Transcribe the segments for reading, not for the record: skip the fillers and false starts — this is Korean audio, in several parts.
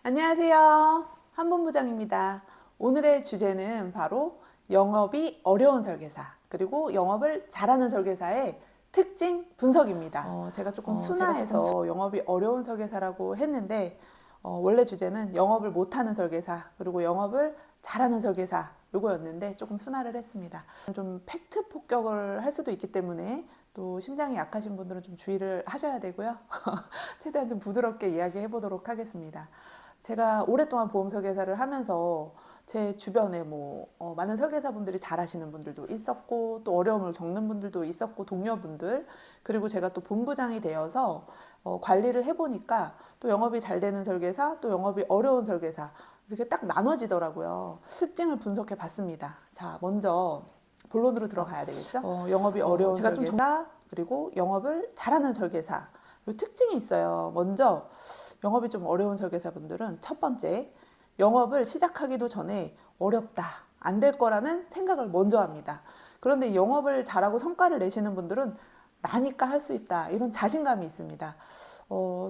안녕하세요. 한본부장입니다. 오늘의 주제는 바로 영업이 어려운 설계사, 그리고 영업을 잘하는 설계사의 특징 분석입니다. 제가 조금 순화해서 영업이 어려운 설계사라고 했는데 원래 주제는 영업을 못하는 설계사, 그리고 영업을 잘하는 설계사 요거였는데 조금 순화를 했습니다. 좀 팩트 폭격을 할 수도 있기 때문에 또 심장이 약하신 분들은 좀 주의를 하셔야 되고요. 최대한 좀 부드럽게 이야기해 보도록 하겠습니다. 제가 오랫동안 보험 설계사를 하면서 제 주변에 많은 설계사분들이 잘하시는 분들도 있었고, 또 어려움을 겪는 분들도 있었고, 동료분들, 그리고 제가 또 본부장이 되어서 관리를 해보니까 또 영업이 잘 되는 설계사, 또 영업이 어려운 설계사 이렇게 딱 나눠지더라고요. 특징을 분석해 봤습니다. 자, 먼저 본론으로 들어가야 되겠죠? 영업이 어려운 설계사, 그리고 영업을 잘하는 설계사, 이 특징이 있어요. 먼저 영업이 좀 어려운 설계사분들은 첫 번째, 영업을 시작하기도 전에 어렵다, 안 될 거라는 생각을 먼저 합니다. 그런데 영업을 잘하고 성과를 내시는 분들은 나니까 할 수 있다, 이런 자신감이 있습니다.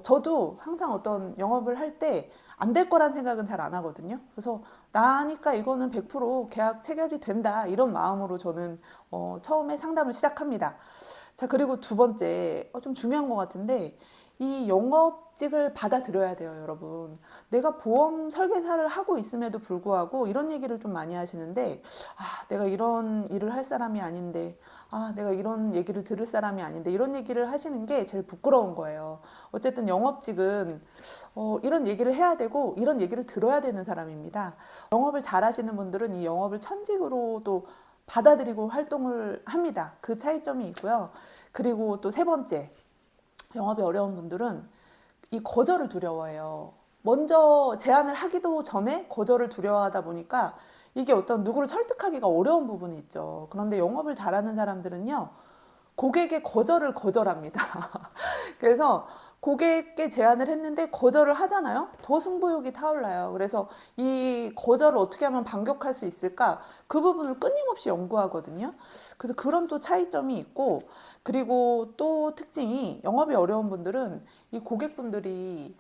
저도 항상 어떤 영업을 할 때 안 될 거란 생각은 잘 안 하거든요. 그래서 나니까 이거는 100% 계약 체결이 된다, 이런 마음으로 저는 처음에 상담을 시작합니다. 자, 그리고 두 번째, 좀 중요한 것 같은데, 이 영업직을 받아들여야 돼요, 여러분. 내가 보험 설계사를 하고 있음에도 불구하고 이런 얘기를 좀 많이 하시는데, 내가 이런 일을 할 사람이 아닌데, 내가 이런 얘기를 들을 사람이 아닌데, 이런 얘기를 하시는 게 제일 부끄러운 거예요. 어쨌든 영업직은 이런 얘기를 해야 되고 이런 얘기를 들어야 되는 사람입니다. 영업을 잘 하시는 분들은 이 영업을 천직으로 또 받아들이고 활동을 합니다. 그 차이점이 있고요. 그리고 또 세 번째, 영업이 어려운 분들은 이 거절을 두려워해요. 먼저 제안을 하기도 전에 거절을 두려워하다 보니까 이게 어떤 누구를 설득하기가 어려운 부분이 있죠. 그런데 영업을 잘하는 사람들은요, 고객의 거절을 거절합니다. 그래서 고객께 제안을 했는데 거절을 하잖아요. 더 승부욕이 타올라요. 그래서 이 거절을 어떻게 하면 반격할 수 있을까? 그 부분을 끊임없이 연구하거든요. 그래서 그런 또 차이점이 있고, 그리고 또 특징이, 영업이 어려운 분들은 이 고객분들이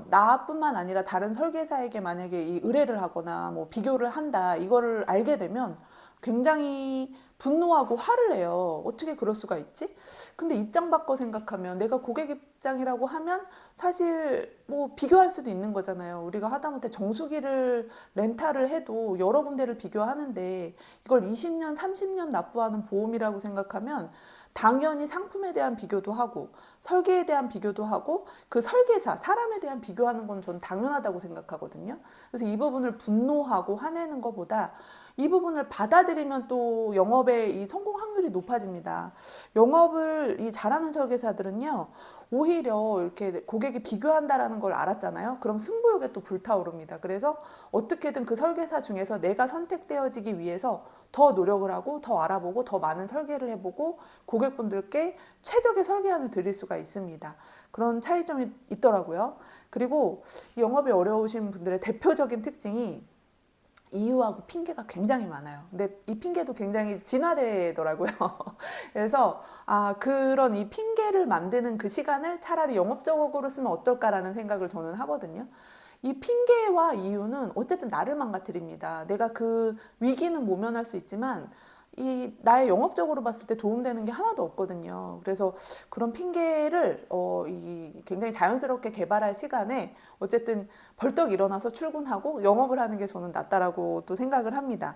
나뿐만 아니라 다른 설계사에게 만약에 이 의뢰를 하거나 뭐 비교를 한다, 이거를 알게 되면 굉장히 분노하고 화를 내요. 어떻게 그럴 수가 있지? 근데 입장 바꿔 생각하면, 내가 고객 입장이라고 하면 사실 뭐 비교할 수도 있는 거잖아요. 우리가 하다못해 정수기를 렌탈을 해도 여러 군데를 비교하는데, 이걸 20년, 30년 납부하는 보험이라고 생각하면 당연히 상품에 대한 비교도 하고 설계에 대한 비교도 하고 그 설계사, 사람에 대한 비교하는 건 전 당연하다고 생각하거든요. 그래서 이 부분을 분노하고 화내는 것보다 이 부분을 받아들이면 또 영업의 이 성공 확률이 높아집니다. 영업을 이 잘하는 설계사들은요, 오히려 이렇게 고객이 비교한다라는 걸 알았잖아요. 그럼 승부욕에 또 불타오릅니다. 그래서 어떻게든 그 설계사 중에서 내가 선택되어지기 위해서 더 노력을 하고 더 알아보고 더 많은 설계를 해보고 고객분들께 최적의 설계안을 드릴 수가 있습니다. 그런 차이점이 있더라고요. 그리고 영업이 어려우신 분들의 대표적인 특징이 이유하고 핑계가 굉장히 많아요. 근데 이 핑계도 굉장히 진화되더라고요. 그래서 그런 이 핑계를 만드는 그 시간을 차라리 영업적으로 쓰면 어떨까라는 생각을 저는 하거든요. 이 핑계와 이유는 어쨌든 나를 망가뜨립니다. 내가 그 위기는 모면할 수 있지만 이 나의 영업적으로 봤을 때 도움되는 게 하나도 없거든요. 그래서 그런 핑계를 이 굉장히 자연스럽게 개발할 시간에 어쨌든 벌떡 일어나서 출근하고 영업을 하는 게 저는 낫다라고 또 생각을 합니다.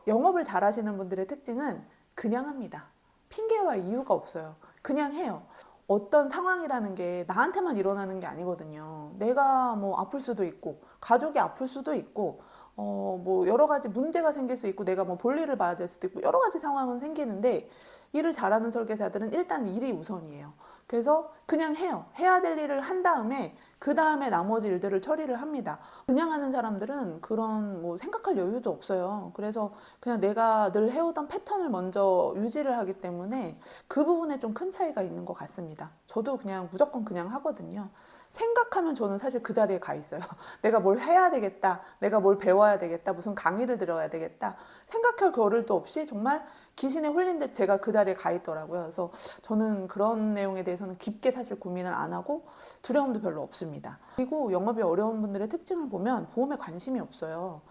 영업을 잘 하시는 분들의 특징은 그냥 합니다. 핑계와 이유가 없어요. 그냥 해요. 어떤 상황이라는 게 나한테만 일어나는 게 아니거든요. 내가 뭐 아플 수도 있고, 가족이 아플 수도 있고, 뭐 여러 가지 문제가 생길 수 있고, 내가 뭐 볼일을 봐야 될 수도 있고, 여러 가지 상황은 생기는데, 일을 잘하는 설계사들은 일단 일이 우선이에요. 그래서 그냥 해요. 해야 될 일을 한 다음에 그 다음에 나머지 일들을 처리를 합니다. 그냥 하는 사람들은 그런 뭐 생각할 여유도 없어요. 그래서 그냥 내가 늘 해오던 패턴을 먼저 유지를 하기 때문에 그 부분에 좀 큰 차이가 있는 것 같습니다. 저도 그냥 무조건 그냥 하거든요. 생각하면 저는 사실 그 자리에 가 있어요. 내가 뭘 해야 되겠다, 내가 뭘 배워야 되겠다, 무슨 강의를 들어야 되겠다, 생각할 겨를도 없이 정말 귀신에 홀린 듯 제가 그 자리에 가 있더라고요. 그래서 저는 그런 내용에 대해서는 깊게 사실 고민을 안 하고 두려움도 별로 없습니다. 그리고 영업이 어려운 분들의 특징을 보면 보험에 관심이 없어요.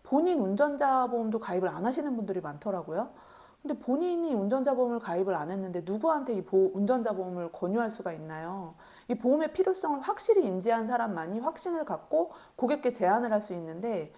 본인 운전자 보험도 가입을 안 하시는 분들이 많더라고요. 근데 본인이 운전자 보험을 가입을 안 했는데 누구한테 이 운전자 보험을 권유할 수가 있나요? 이 보험의 필요성을 확실히 인지한 사람만이 확신을 갖고 고객께 제안을 할 수 있는데,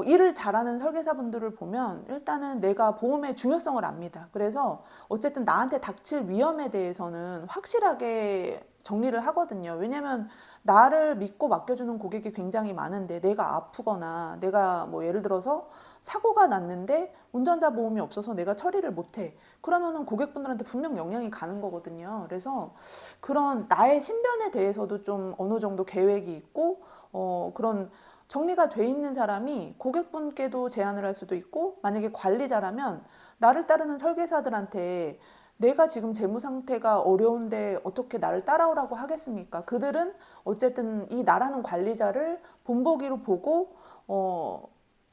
일을 잘하는 설계사분들을 보면 일단은 내가 보험의 중요성을 압니다. 그래서 어쨌든 나한테 닥칠 위험에 대해서는 확실하게 정리를 하거든요. 왜냐면 나를 믿고 맡겨주는 고객이 굉장히 많은데 내가 아프거나 내가 뭐 예를 들어서 사고가 났는데 운전자 보험이 없어서 내가 처리를 못해. 그러면은 고객분들한테 분명 영향이 가는 거거든요. 그래서 그런 나의 신변에 대해서도 좀 어느 정도 계획이 있고, 그런 정리가 돼 있는 사람이 고객분께도 제안을 할 수도 있고, 만약에 관리자라면 나를 따르는 설계사들한테 내가 지금 재무 상태가 어려운데 어떻게 나를 따라오라고 하겠습니까? 그들은 어쨌든 이 나라는 관리자를 본보기로 보고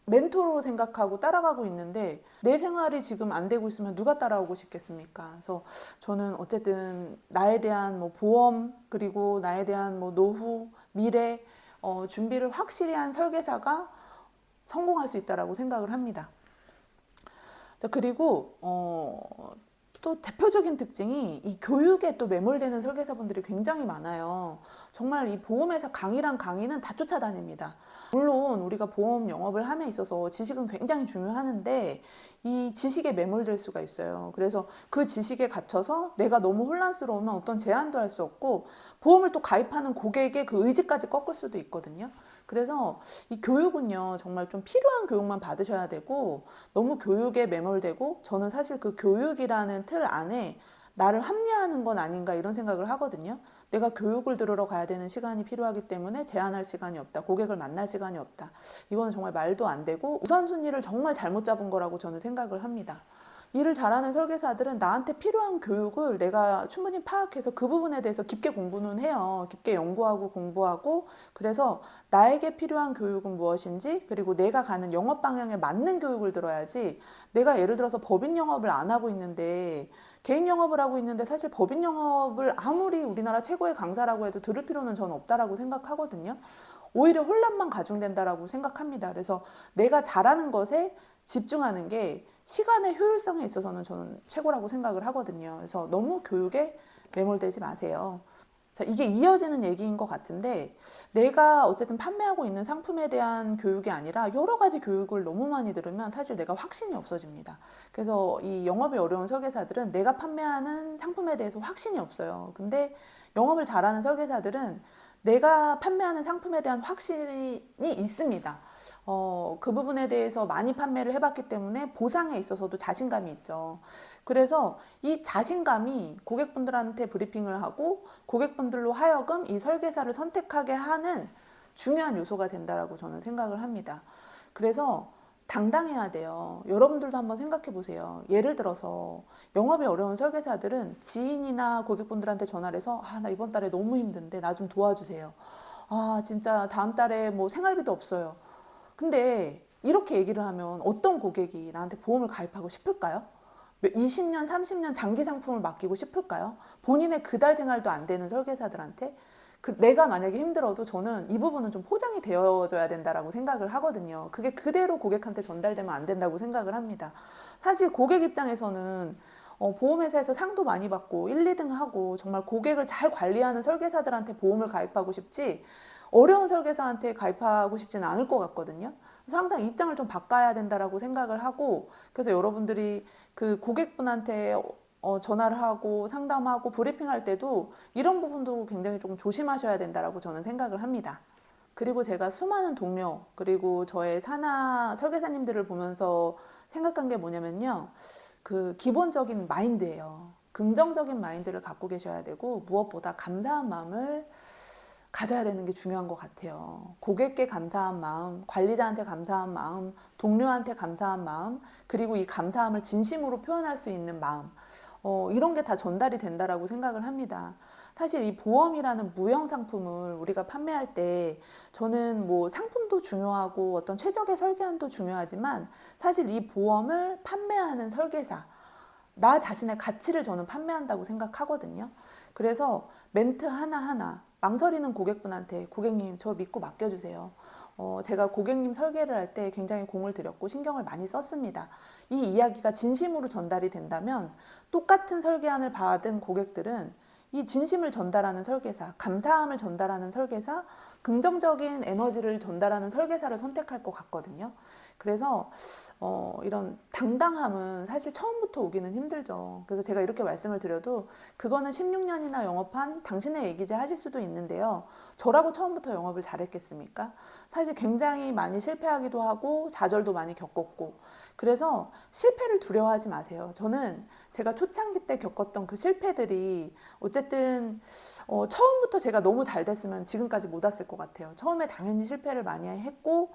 멘토로 생각하고 따라가고 있는데 내 생활이 지금 안 되고 있으면 누가 따라오고 싶겠습니까? 그래서 저는 어쨌든 나에 대한 뭐 보험, 그리고 나에 대한 뭐 노후, 미래 준비를 확실히 한 설계사가 성공할 수 있다라고 생각을 합니다. 그리고 또 대표적인 특징이 이 교육에 또 매몰되는 설계사분들이 굉장히 많아요. 정말 이 보험회사 강의란 강의는 다 쫓아다닙니다. 물론 우리가 보험 영업을 함에 있어서 지식은 굉장히 중요하는데 이 지식에 매몰될 수가 있어요. 그래서 그 지식에 갇혀서 내가 너무 혼란스러우면 어떤 제안도 할 수 없고 보험을 또 가입하는 고객의 그 의지까지 꺾을 수도 있거든요. 그래서 이 교육은요, 정말 좀 필요한 교육만 받으셔야 되고, 너무 교육에 매몰되고, 저는 사실 그 교육이라는 틀 안에 나를 합리화하는 건 아닌가 이런 생각을 하거든요. 내가 교육을 들으러 가야 되는 시간이 필요하기 때문에 제한할 시간이 없다, 고객을 만날 시간이 없다. 이거는 정말 말도 안 되고 우선순위를 정말 잘못 잡은 거라고 저는 생각을 합니다. 일을 잘하는 설계사들은 나한테 필요한 교육을 내가 충분히 파악해서 그 부분에 대해서 깊게 공부는 해요. 깊게 연구하고 공부하고, 그래서 나에게 필요한 교육은 무엇인지, 그리고 내가 가는 영업 방향에 맞는 교육을 들어야지, 내가 예를 들어서 법인 영업을 안 하고 있는데 개인 영업을 하고 있는데 사실 법인 영업을 아무리 우리나라 최고의 강사라고 해도 들을 필요는 저는 없다라고 생각하거든요. 오히려 혼란만 가중된다라고 생각합니다. 그래서 내가 잘하는 것에 집중하는 게 시간의 효율성에 있어서는 저는 최고라고 생각을 하거든요. 그래서 너무 교육에 매몰되지 마세요. 자, 이게 이어지는 얘기인 것 같은데, 내가 어쨌든 판매하고 있는 상품에 대한 교육이 아니라 여러 가지 교육을 너무 많이 들으면 사실 내가 확신이 없어집니다. 그래서 이 영업이 어려운 설계사들은 내가 판매하는 상품에 대해서 확신이 없어요. 근데 영업을 잘하는 설계사들은 내가 판매하는 상품에 대한 확신이 있습니다. 그 부분에 대해서 많이 판매를 해봤기 때문에 보상에 있어서도 자신감이 있죠. 그래서 이 자신감이 고객분들한테 브리핑을 하고 고객분들로 하여금 이 설계사를 선택하게 하는 중요한 요소가 된다라고 저는 생각을 합니다. 그래서 당당해야 돼요. 여러분들도 한번 생각해 보세요. 예를 들어서 영업이 어려운 설계사들은 지인이나 고객분들한테 전화를 해서 나 이번 달에 너무 힘든데 나 좀 도와주세요. 진짜 다음 달에 뭐 생활비도 없어요. 근데 이렇게 얘기를 하면 어떤 고객이 나한테 보험을 가입하고 싶을까요? 20년, 30년 장기 상품을 맡기고 싶을까요? 본인의 그달 생활도 안 되는 설계사들한테? 내가 만약에 힘들어도 저는 이 부분은 좀 포장이 되어져야 된다라고 생각을 하거든요. 그게 그대로 고객한테 전달되면 안 된다고 생각을 합니다. 사실 고객 입장에서는 보험회사에서 상도 많이 받고 1, 2등 하고 정말 고객을 잘 관리하는 설계사들한테 보험을 가입하고 싶지, 어려운 설계사한테 가입하고 싶지는 않을 것 같거든요. 그래서 항상 입장을 좀 바꿔야 된다라고 생각을 하고, 그래서 여러분들이 그 고객분한테 전화를 하고 상담하고 브리핑할 때도 이런 부분도 굉장히 조금 조심하셔야 된다라고 저는 생각을 합니다. 그리고 제가 수많은 동료, 그리고 저의 산하 설계사님들을 보면서 생각한 게 뭐냐면요, 그 기본적인 마인드예요. 긍정적인 마인드를 갖고 계셔야 되고, 무엇보다 감사한 마음을 가져야 되는 게 중요한 것 같아요. 고객께 감사한 마음, 관리자한테 감사한 마음, 동료한테 감사한 마음, 그리고 이 감사함을 진심으로 표현할 수 있는 마음, 이런 게 다 전달이 된다라고 생각을 합니다. 사실 이 보험이라는 무형 상품을 우리가 판매할 때 저는 뭐 상품도 중요하고 어떤 최적의 설계안도 중요하지만 사실 이 보험을 판매하는 설계사, 나 자신의 가치를 저는 판매한다고 생각하거든요. 그래서 멘트 하나하나 망설이는 고객분한테 고객님 저 믿고 맡겨주세요. 제가 고객님 설계를 할 때 굉장히 공을 들였고 신경을 많이 썼습니다. 이 이야기가 진심으로 전달이 된다면 똑같은 설계안을 받은 고객들은 이 진심을 전달하는 설계사, 감사함을 전달하는 설계사, 긍정적인 에너지를 전달하는 설계사를 선택할 것 같거든요. 그래서 이런 당당함은 사실 처음부터 오기는 힘들죠. 그래서 제가 이렇게 말씀을 드려도 그거는 16년이나 영업한 당신의 얘기지 하실 수도 있는데요. 저라고 처음부터 영업을 잘했겠습니까? 사실 굉장히 많이 실패하기도 하고 좌절도 많이 겪었고 그래서 실패를 두려워하지 마세요. 저는 제가 초창기 때 겪었던 그 실패들이 어쨌든 처음부터 제가 너무 잘 됐으면 지금까지 못 왔을 것 같아요. 처음에 당연히 실패를 많이 했고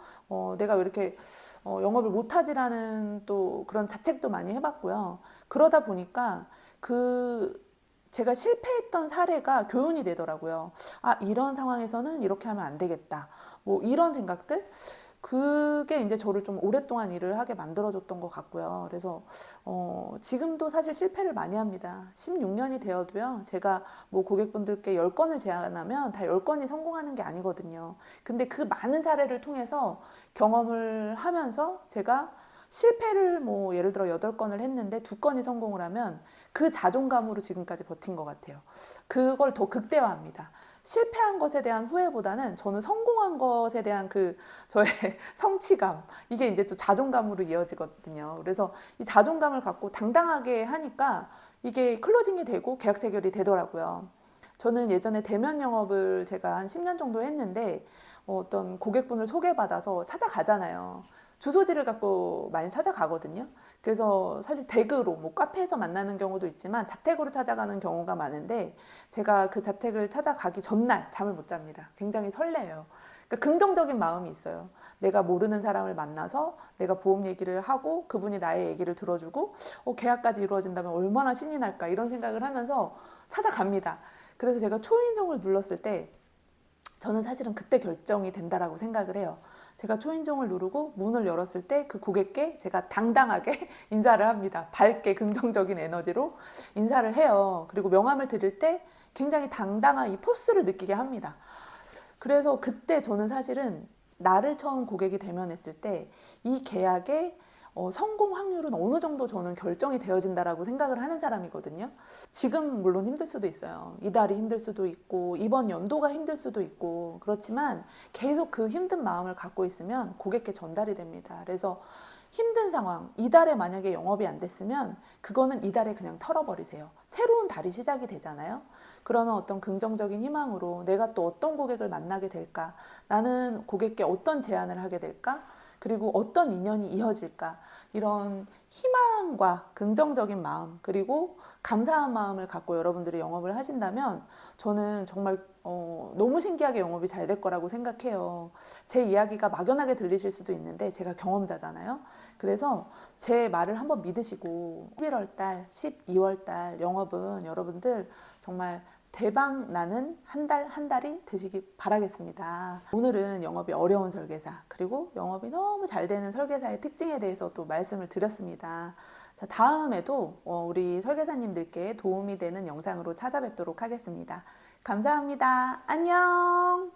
내가 왜 이렇게 영업을 못하지라는 또 그런 자책도 많이 해봤고요. 그러다 보니까 제가 실패했던 사례가 교훈이 되더라고요. 아, 이런 상황에서는 이렇게 하면 안 되겠다. 뭐 이런 생각들? 그게 이제 저를 좀 오랫동안 일을 하게 만들어줬던 것 같고요. 그래서 지금도 사실 실패를 많이 합니다. 16년이 되어도요. 제가 뭐 고객분들께 10건을 제안하면 다 10건이 성공하는 게 아니거든요. 근데 그 많은 사례를 통해서 경험을 하면서 제가 실패를 뭐 예를 들어 8건을 했는데 2건이 성공을 하면 그 자존감으로 지금까지 버틴 것 같아요. 그걸 더 극대화합니다. 실패한 것에 대한 후회보다는 저는 성공한 것에 대한 그 저의 성취감, 이게 이제 또 자존감으로 이어지거든요. 그래서 이 자존감을 갖고 당당하게 하니까 이게 클로징이 되고 계약 체결이 되더라고요. 저는 예전에 대면 영업을 제가 한 10년 정도 했는데 어떤 고객분을 소개받아서 찾아가잖아요. 주소지를 갖고 많이 찾아가거든요. 그래서 사실 댁으로 뭐 카페에서 만나는 경우도 있지만 자택으로 찾아가는 경우가 많은데 제가 그 자택을 찾아가기 전날 잠을 못 잡니다. 굉장히 설레요. 그러니까 긍정적인 마음이 있어요. 내가 모르는 사람을 만나서 내가 보험 얘기를 하고 그분이 나의 얘기를 들어주고 계약까지 이루어진다면 얼마나 신이 날까 이런 생각을 하면서 찾아갑니다. 그래서 제가 초인종을 눌렀을 때 저는 사실은 그때 결정이 된다라고 생각을 해요. 제가 초인종을 누르고 문을 열었을 때 그 고객께 제가 당당하게 인사를 합니다. 밝게 긍정적인 에너지로 인사를 해요. 그리고 명함을 드릴 때 굉장히 당당한 이 포스를 느끼게 합니다. 그래서 그때 저는 사실은 나를 처음 고객이 대면했을 때 이 계약의 성공 확률은 어느 정도 저는 결정이 되어진다라고 생각을 하는 사람이거든요. 지금 물론 힘들 수도 있어요. 이달이 힘들 수도 있고 이번 연도가 힘들 수도 있고 그렇지만 계속 그 힘든 마음을 갖고 있으면 고객께 전달이 됩니다. 그래서 힘든 상황, 이달에 만약에 영업이 안 됐으면 그거는 이달에 그냥 털어버리세요. 새로운 달이 시작이 되잖아요. 그러면 어떤 긍정적인 희망으로 내가 또 어떤 고객을 만나게 될까? 나는 고객께 어떤 제안을 하게 될까? 그리고 어떤 인연이 이어질까? 이런 희망과 긍정적인 마음 그리고 감사한 마음을 갖고 여러분들이 영업을 하신다면 저는 정말 너무 신기하게 영업이 잘 될 거라고 생각해요. 제 이야기가 막연하게 들리실 수도 있는데 제가 경험자잖아요. 그래서 제 말을 한번 믿으시고 11월 달, 12월 달 영업은 여러분들 정말 대박 나는 한 달 한 달이 되시기 바라겠습니다. 오늘은 영업이 어려운 설계사 그리고 영업이 너무 잘 되는 설계사의 특징에 대해서 또 말씀을 드렸습니다. 자, 다음에도 우리 설계사님들께 도움이 되는 영상으로 찾아뵙도록 하겠습니다. 감사합니다. 안녕.